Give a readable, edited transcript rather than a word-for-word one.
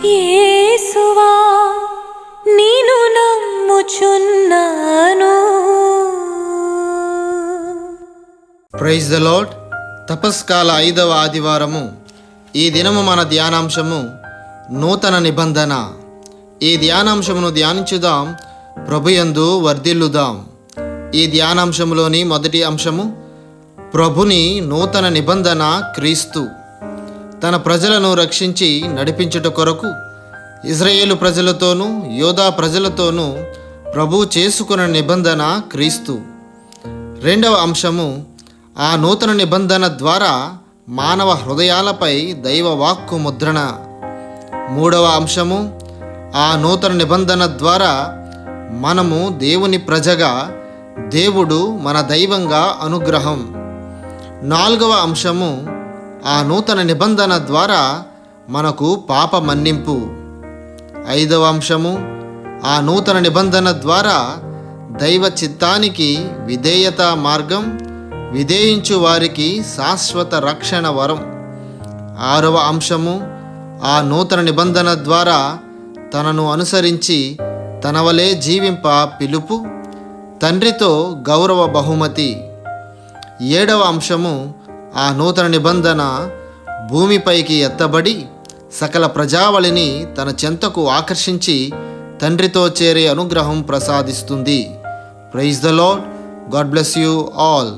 యేసువా నిన్ను నమ్ముచున్నాను. Praise the lord. తపస్కాల 5వ ఆదివారము. ఈ దినము మన ధ్యానాంశము నూతన నిబంధన. ఈ ధ్యానాంశమును ధ్యానించుదాం, ప్రభుయందు వర్ధిల్లుదాం. ఈ ధ్యానాంశములోని మొదటి అంశము ప్రభుని నూతన నిబంధన క్రీస్తు. తన ప్రజలను రక్షించి నడిపించుట కొరకు ఇజ్రాయేలు ప్రజలతోనూ యోధా ప్రజలతోనూ ప్రభు చేసుకున్న నిబంధన క్రీస్తు. రెండవ అంశము ఆ నూతన నిబంధన ద్వారా మానవ హృదయాలపై దైవ వాక్కు ముద్రణ. మూడవ అంశము ఆ నూతన నిబంధన ద్వారా మనము దేవుని ప్రజగా, దేవుడు మన దైవంగా అనుగ్రహం. నాలుగవ అంశము ఆ నూతన నిబంధన ద్వారా మనకు పాప మన్నింపు. ఐదవ అంశము ఆ నూతన నిబంధన ద్వారా దైవ చిత్తానికి విధేయత మార్గం, విధేయించు వారికి శాశ్వత రక్షణ వరం. ఆరవ అంశము ఆ నూతన నిబంధన ద్వారా తనను అనుసరించి తన వలె జీవింప పిలుపు, తండ్రితో గౌరవ బహుమతి. ఏడవ అంశము ఆ నూతన నిబంధన భూమిపైకి ఎత్తబడి సకల ప్రజావళిని తన చెంతకు ఆకర్షించి తండ్రితో చేరే అనుగ్రహం ప్రసాదిస్తుంది. Praise the Lord. God bless you all.